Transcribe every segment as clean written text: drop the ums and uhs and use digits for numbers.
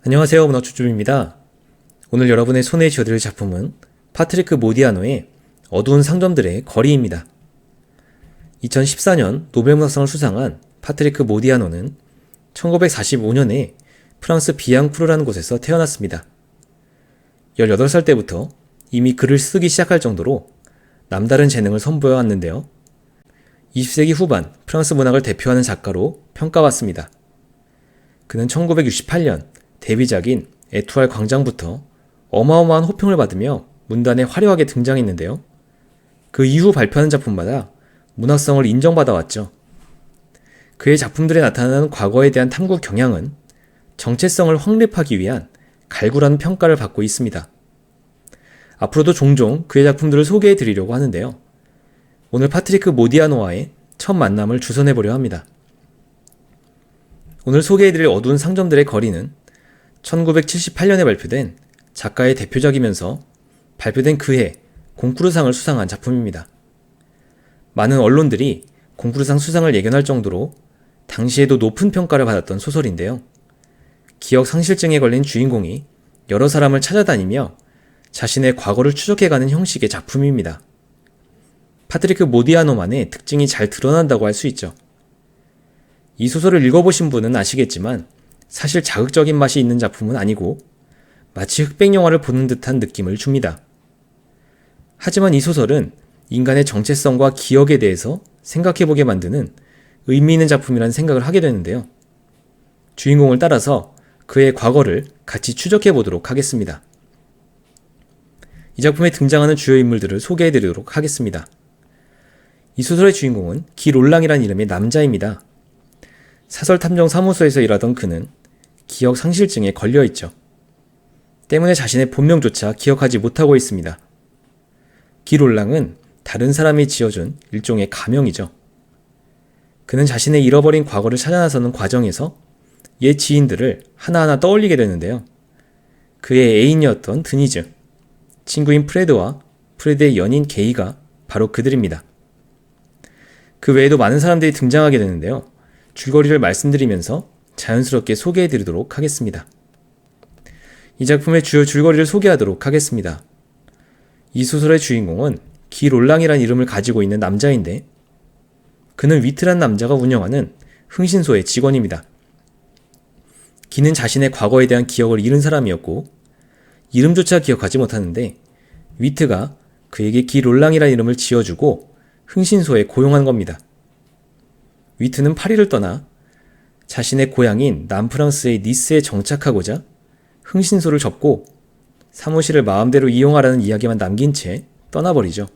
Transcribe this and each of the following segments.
안녕하세요, 문학주점입니다. 오늘 여러분의 손에 쥐어드릴 작품은 파트리크 모디아노의 어두운 상점들의 거리입니다. 2014년 노벨문학상을 수상한 파트리크 모디아노는 1945년에 프랑스 비앙쿠르라는 곳에서 태어났습니다. 18살 때부터 이미 글을 쓰기 시작할 정도로 남다른 재능을 선보여왔는데요. 20세기 후반 프랑스 문학을 대표하는 작가로 평가받습니다. 그는 1968년 데뷔작인 에투알 광장부터 어마어마한 호평을 받으며 문단에 화려하게 등장했는데요. 그 이후 발표하는 작품마다 문학성을 인정받아왔죠. 그의 작품들에 나타나는 과거에 대한 탐구 경향은 정체성을 확립하기 위한 갈구라는 평가를 받고 있습니다. 앞으로도 종종 그의 작품들을 소개해 드리려고 하는데요. 오늘 파트리크 모디아노와의 첫 만남을 주선해보려 합니다. 오늘 소개해드릴 어두운 상점들의 거리는 1978년에 발표된 작가의 대표작이면서 발표된 그해 공쿠르상을 수상한 작품입니다. 많은 언론들이 공쿠르상 수상을 예견할 정도로 당시에도 높은 평가를 받았던 소설인데요. 기억 상실증에 걸린 주인공이 여러 사람을 찾아다니며 자신의 과거를 추적해가는 형식의 작품입니다. 파트리크 모디아노만의 특징이 잘 드러난다고 할 수 있죠. 이 소설을 읽어보신 분은 아시겠지만 사실 자극적인 맛이 있는 작품은 아니고 마치 흑백 영화를 보는 듯한 느낌을 줍니다. 하지만 이 소설은 인간의 정체성과 기억에 대해서 생각해보게 만드는 의미 있는 작품이라는 생각을 하게 되는데요. 주인공을 따라서 그의 과거를 같이 추적해보도록 하겠습니다. 이 작품에 등장하는 주요 인물들을 소개해드리도록 하겠습니다. 이 소설의 주인공은 기 롤랑이라는 이름의 남자입니다. 사설탐정사무소에서 일하던 그는 기억 상실증에 걸려있죠. 때문에 자신의 본명조차 기억하지 못하고 있습니다. 기 롤랑은 다른 사람이 지어준 일종의 가명이죠. 그는 자신의 잃어버린 과거를 찾아 나서는 과정에서 옛 지인들을 하나하나 떠올리게 되는데요. 그의 애인이었던 드니즈, 친구인 프레드와 프레드의 연인 게이가 바로 그들입니다. 그 외에도 많은 사람들이 등장하게 되는데요. 줄거리를 말씀드리면서 자연스럽게 소개해드리도록 하겠습니다. 이 작품의 주요 줄거리를 소개하도록 하겠습니다. 이 소설의 주인공은 기 롤랑이라는 이름을 가지고 있는 남자인데 그는 위트란 남자가 운영하는 흥신소의 직원입니다. 기는 자신의 과거에 대한 기억을 잃은 사람이었고 이름조차 기억하지 못하는데 위트가 그에게 기 롤랑이라는 이름을 지어주고 흥신소에 고용한 겁니다. 위트는 파리를 떠나 자신의 고향인 남프랑스의 니스에 정착하고자 흥신소를 접고 사무실을 마음대로 이용하라는 이야기만 남긴 채 떠나버리죠.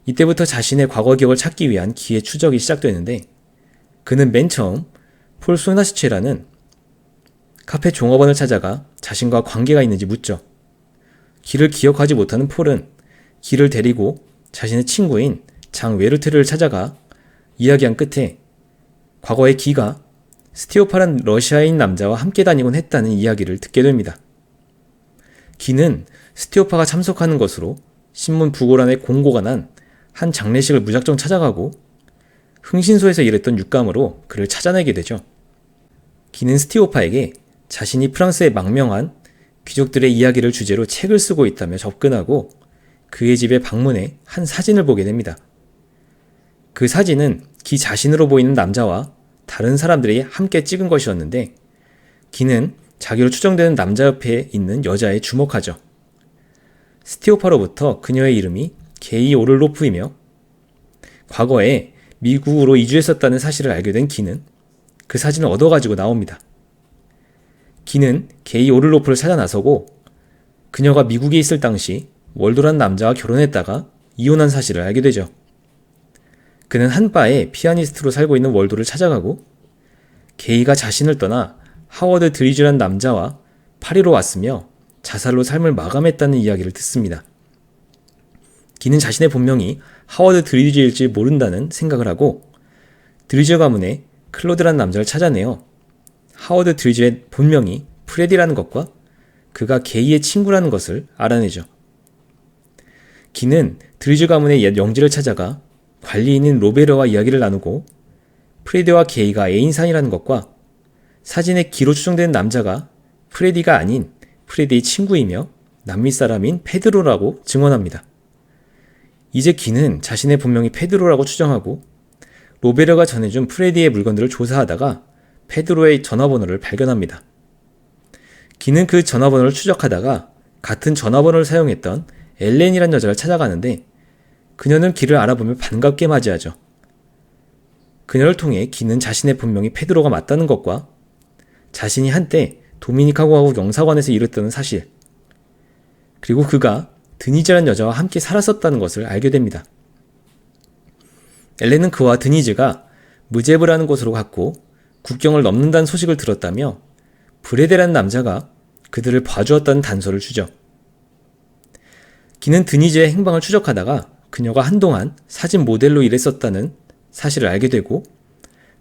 이때부터 자신의 과거 기억을 찾기 위한 기의 추적이 시작되는데 그는 맨 처음 폴 소나시체라는 카페 종업원을 찾아가 자신과 관계가 있는지 묻죠. 기를 기억하지 못하는 폴은 기를 데리고 자신의 친구인 장 웨르트를 찾아가 이야기한 끝에 과거의 기가 스티오파란 러시아인 남자와 함께 다니곤 했다는 이야기를 듣게 됩니다. 기는 스티오파가 참석하는 것으로 신문 부고란에 공고가 난 한 장례식을 무작정 찾아가고 흥신소에서 일했던 육감으로 그를 찾아내게 되죠. 기는 스티오파에게 자신이 프랑스의 망명한 귀족들의 이야기를 주제로 책을 쓰고 있다며 접근하고 그의 집에 방문해 한 사진을 보게 됩니다. 그 사진은 기 자신으로 보이는 남자와 다른 사람들이 함께 찍은 것이었는데 기는 자기로 추정되는 남자 옆에 있는 여자에 주목하죠. 스티오파로부터 그녀의 이름이 게이 오를로프이며 과거에 미국으로 이주했었다는 사실을 알게 된 기는 그 사진을 얻어가지고 나옵니다. 기는 게이 오를로프를 찾아 나서고 그녀가 미국에 있을 당시 월도란 남자와 결혼했다가 이혼한 사실을 알게 되죠. 그는 한 바에 피아니스트로 살고 있는 월도를 찾아가고 게이가 자신을 떠나 하워드 드리즈란 남자와 파리로 왔으며 자살로 삶을 마감했다는 이야기를 듣습니다. 기는 자신의 본명이 하워드 드리즈일지 모른다는 생각을 하고 드리즈 가문의 클로드란 남자를 찾아내어 하워드 드리즈의 본명이 프레디라는 것과 그가 게이의 친구라는 것을 알아내죠. 기는 드리즈 가문의 옛 영지를 찾아가 관리인인 로베르와 이야기를 나누고 프레드와 게이가 애인사이라는 것과 사진의 기로 추정되는 남자가 프레디가 아닌 프레디의 친구이며 남미 사람인 페드로라고 증언합니다. 이제 기는 자신의 본명이 페드로라고 추정하고 로베르가 전해준 프레디의 물건들을 조사하다가 페드로의 전화번호를 발견합니다. 기는 그 전화번호를 추적하다가 같은 전화번호를 사용했던 엘렌이란 여자를 찾아가는데 그녀는 기를 알아보며 반갑게 맞이하죠. 그녀를 통해 기는 자신의 본명이 페드로가 맞다는 것과 자신이 한때 도미니카 공화국 영사관에서 일했다는 사실, 그리고 그가 드니즈라는 여자와 함께 살았었다는 것을 알게 됩니다. 엘렌은 그와 드니즈가 무제브라는 곳으로 갔고 국경을 넘는다는 소식을 들었다며 브레데라는 남자가 그들을 봐주었다는 단서를 주죠. 기는 드니즈의 행방을 추적하다가 그녀가 한동안 사진 모델로 일했었다는 사실을 알게 되고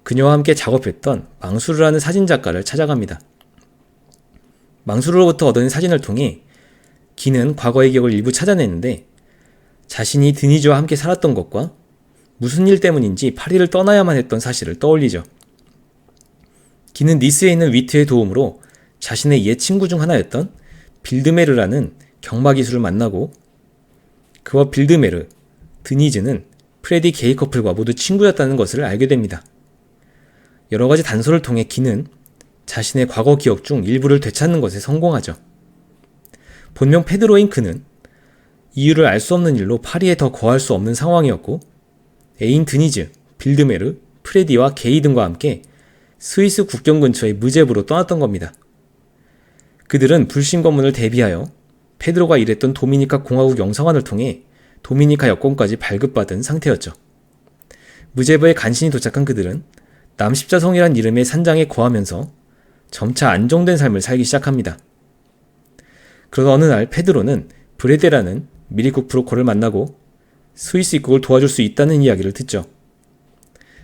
그녀와 함께 작업했던 망수르라는 사진작가를 찾아갑니다. 망수르로부터 얻어낸 사진을 통해 기는 과거의 기억을 일부 찾아내는데 자신이 드니즈와 함께 살았던 것과 무슨 일 때문인지 파리를 떠나야만 했던 사실을 떠올리죠. 기는 니스에 있는 위트의 도움으로 자신의 옛 친구 중 하나였던 빌드메르라는 경마 기수를 만나고 그와 빌드메르, 드니즈는 프레디 게이 커플과 모두 친구였다는 것을 알게 됩니다. 여러 가지 단서를 통해 기는 자신의 과거 기억 중 일부를 되찾는 것에 성공하죠. 본명 페드로인 그는 이유를 알 수 없는 일로 파리에 더 거할 수 없는 상황이었고 애인 드니즈, 빌드메르, 프레디와 게이 등과 함께 스위스 국경 근처의 무제브로 떠났던 겁니다. 그들은 불신 검문을 대비하여 페드로가 일했던 도미니카 공화국 영사관을 통해 도미니카 여권까지 발급받은 상태였죠. 무제브에 간신히 도착한 그들은 남십자성이란 이름의 산장에 거하면서 점차 안정된 삶을 살기 시작합니다. 그러다 어느 날 페드로는 브레데라는 미리국 브로커를 만나고 스위스 입국을 도와줄 수 있다는 이야기를 듣죠.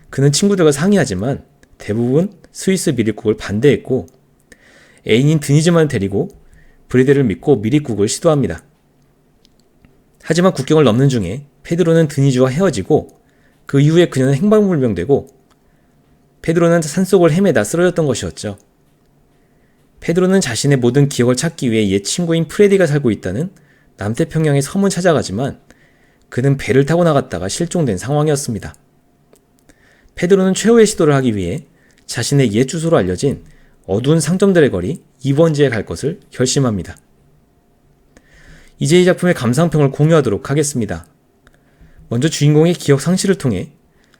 그는 친구들과 상의하지만 대부분 스위스 미리국을 반대했고 애인인 드니즈만 데리고 브레데를 믿고 미리국을 시도합니다. 하지만 국경을 넘는 중에 페드로는 드니즈와 헤어지고 그 이후에 그녀는 행방불명되고 페드로는 산속을 헤매다 쓰러졌던 것이었죠. 페드로는 자신의 모든 기억을 찾기 위해 옛 친구인 프레디가 살고 있다는 남태평양의 섬을 찾아가지만 그는 배를 타고 나갔다가 실종된 상황이었습니다. 페드로는 최후의 시도를 하기 위해 자신의 옛 주소로 알려진 어두운 상점들의 거리 이번지에 갈 것을 결심합니다. 이제 이 작품의 감상평을 공유하도록 하겠습니다. 먼저 주인공의 기억 상실을 통해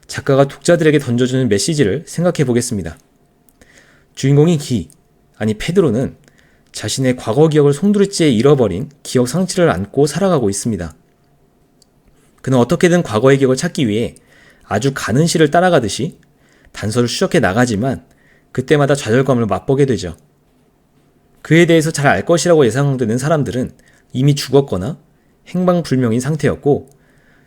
작가가 독자들에게 던져주는 메시지를 생각해 보겠습니다. 주인공인 페드로는 자신의 과거 기억을 송두리째에 잃어버린 기억 상실을 안고 살아가고 있습니다. 그는 어떻게든 과거의 기억을 찾기 위해 아주 가는 시를 따라가듯이 단서를 추적해 나가지만 그때마다 좌절감을 맛보게 되죠. 그에 대해서 잘 알 것이라고 예상되는 사람들은 이미 죽었거나 행방불명인 상태였고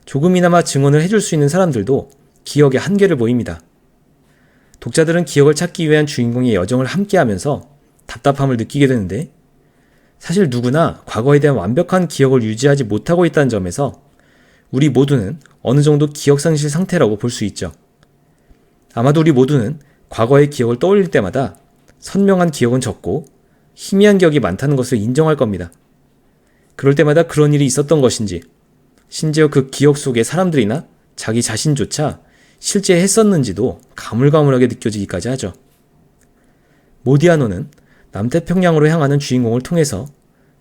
조금이나마 증언을 해줄 수 있는 사람들도 기억의 한계를 보입니다. 독자들은 기억을 찾기 위한 주인공의 여정을 함께하면서 답답함을 느끼게 되는데 사실 누구나 과거에 대한 완벽한 기억을 유지하지 못하고 있다는 점에서 우리 모두는 어느 정도 기억상실 상태라고 볼 수 있죠. 아마도 우리 모두는 과거의 기억을 떠올릴 때마다 선명한 기억은 적고 희미한 기억이 많다는 것을 인정할 겁니다. 그럴 때마다 그런 일이 있었던 것인지, 심지어 그 기억 속의 사람들이나 자기 자신조차 실제 했었는지도 가물가물하게 느껴지기까지 하죠. 모디아노는 남태평양으로 향하는 주인공을 통해서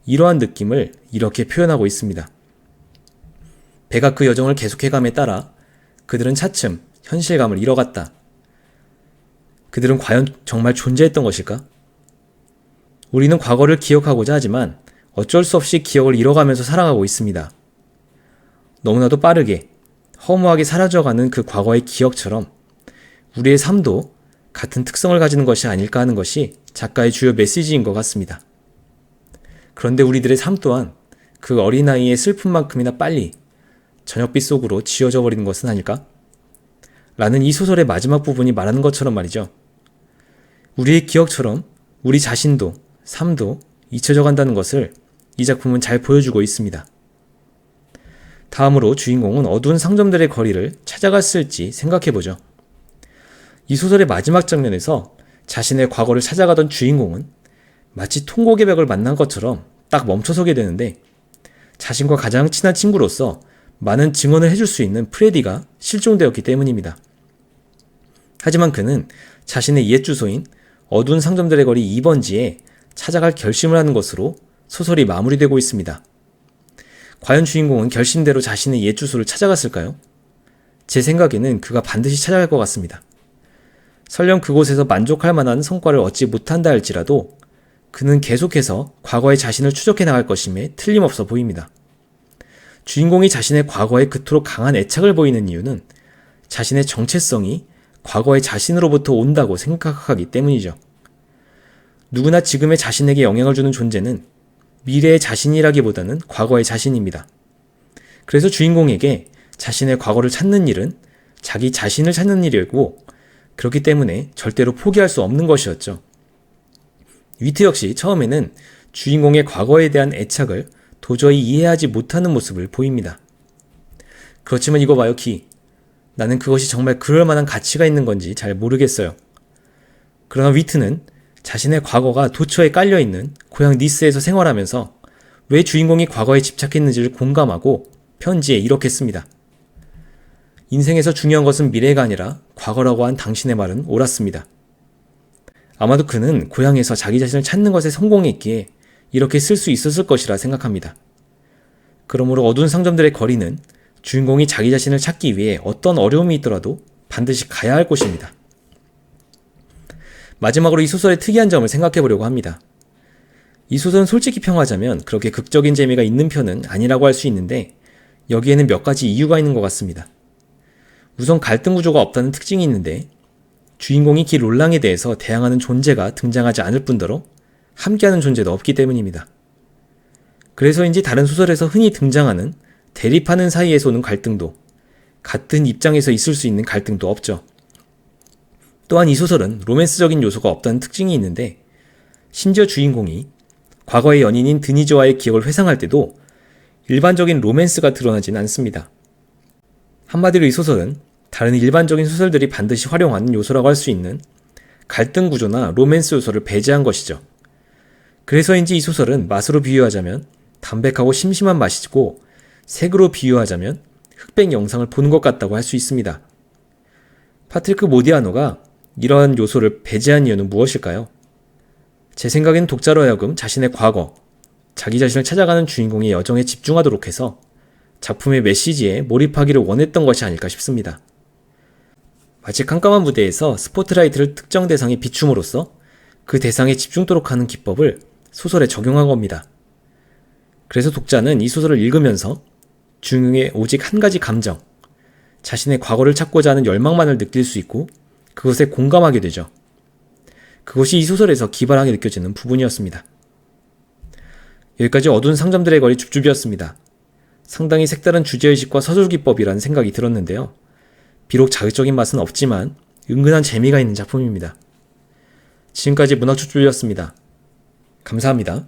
이러한 느낌을 이렇게 표현하고 있습니다. 배가 그 여정을 계속해감에 따라 그들은 차츰 현실감을 잃어갔다. 그들은 과연 정말 존재했던 것일까? 우리는 과거를 기억하고자 하지만 어쩔 수 없이 기억을 잃어가면서 살아가고 있습니다. 너무나도 빠르게, 허무하게 사라져가는 그 과거의 기억처럼 우리의 삶도 같은 특성을 가지는 것이 아닐까 하는 것이 작가의 주요 메시지인 것 같습니다. 그런데 우리들의 삶 또한 그 어린아이의 슬픔만큼이나 빨리 저녁빛 속으로 지워져 버리는 것은 아닐까? 라는 이 소설의 마지막 부분이 말하는 것처럼 말이죠. 우리의 기억처럼 우리 자신도 삶도 잊혀져 간다는 것을 이 작품은 잘 보여주고 있습니다. 다음으로 주인공은 어두운 상점들의 거리를 찾아갔을지 생각해보죠. 이 소설의 마지막 장면에서 자신의 과거를 찾아가던 주인공은 마치 통곡의 벽을 만난 것처럼 딱 멈춰서게 되는데 자신과 가장 친한 친구로서 많은 증언을 해줄 수 있는 프레디가 실종되었기 때문입니다. 하지만 그는 자신의 옛 주소인 어두운 상점들의 거리 2번지에 찾아갈 결심을 하는 것으로 소설이 마무리되고 있습니다. 과연 주인공은 결심대로 자신의 옛 주소를 찾아갔을까요? 제 생각에는 그가 반드시 찾아갈 것 같습니다. 설령 그곳에서 만족할 만한 성과를 얻지 못한다 할지라도 그는 계속해서 과거의 자신을 추적해 나갈 것임에 틀림없어 보입니다. 주인공이 자신의 과거에 그토록 강한 애착을 보이는 이유는 자신의 정체성이 과거의 자신으로부터 온다고 생각하기 때문이죠. 누구나 지금의 자신에게 영향을 주는 존재는 미래의 자신이라기보다는 과거의 자신입니다. 그래서 주인공에게 자신의 과거를 찾는 일은 자기 자신을 찾는 일이고 그렇기 때문에 절대로 포기할 수 없는 것이었죠. 위트 역시 처음에는 주인공의 과거에 대한 애착을 도저히 이해하지 못하는 모습을 보입니다. 그렇지만 이거 봐요, 키. 나는 그것이 정말 그럴 만한 가치가 있는 건지 잘 모르겠어요. 그러나 위트는 자신의 과거가 도처에 깔려있는 고향 니스에서 생활하면서 왜 주인공이 과거에 집착했는지를 공감하고 편지에 이렇게 씁니다. 인생에서 중요한 것은 미래가 아니라 과거라고 한 당신의 말은 옳았습니다. 아마도 그는 고향에서 자기 자신을 찾는 것에 성공했기에 이렇게 쓸 수 있었을 것이라 생각합니다. 그러므로 어두운 상점들의 거리는 주인공이 자기 자신을 찾기 위해 어떤 어려움이 있더라도 반드시 가야 할 곳입니다. 마지막으로 이 소설의 특이한 점을 생각해 보려고 합니다. 이 소설은 솔직히 평하자면 그렇게 극적인 재미가 있는 편은 아니라고 할 수 있는데 여기에는 몇 가지 이유가 있는 것 같습니다. 우선 갈등 구조가 없다는 특징이 있는데 주인공이 기 롤랑에 대해서 대항하는 존재가 등장하지 않을 뿐더러 함께하는 존재도 없기 때문입니다. 그래서인지 다른 소설에서 흔히 등장하는 대립하는 사이에서 오는 갈등도 같은 입장에서 있을 수 있는 갈등도 없죠. 또한 이 소설은 로맨스적인 요소가 없다는 특징이 있는데 심지어 주인공이 과거의 연인인 드니즈와의 기억을 회상할 때도 일반적인 로맨스가 드러나진 않습니다. 한마디로 이 소설은 다른 일반적인 소설들이 반드시 활용하는 요소라고 할 수 있는 갈등 구조나 로맨스 요소를 배제한 것이죠. 그래서인지 이 소설은 맛으로 비유하자면 담백하고 심심한 맛이고 색으로 비유하자면 흑백 영상을 보는 것 같다고 할 수 있습니다. 파트리크 모디아노가 이러한 요소를 배제한 이유는 무엇일까요? 제 생각엔 독자로 하여금 자신의 과거, 자기 자신을 찾아가는 주인공의 여정에 집중하도록 해서 작품의 메시지에 몰입하기를 원했던 것이 아닐까 싶습니다. 마치 깜깜한 무대에서 스포트라이트를 특정 대상에 비춤으로써 그 대상에 집중토록 하는 기법을 소설에 적용한 겁니다. 그래서 독자는 이 소설을 읽으면서 주인공의 오직 한 가지 감정, 자신의 과거를 찾고자 하는 열망만을 느낄 수 있고 그것에 공감하게 되죠. 그것이 이 소설에서 기발하게 느껴지는 부분이었습니다. 여기까지 어두운 상점들의 거리 줍줍이었습니다. 상당히 색다른 주제의식과 서술기법이라는 생각이 들었는데요. 비록 자극적인 맛은 없지만 은근한 재미가 있는 작품입니다. 지금까지 문학줍줍이었습니다. 감사합니다.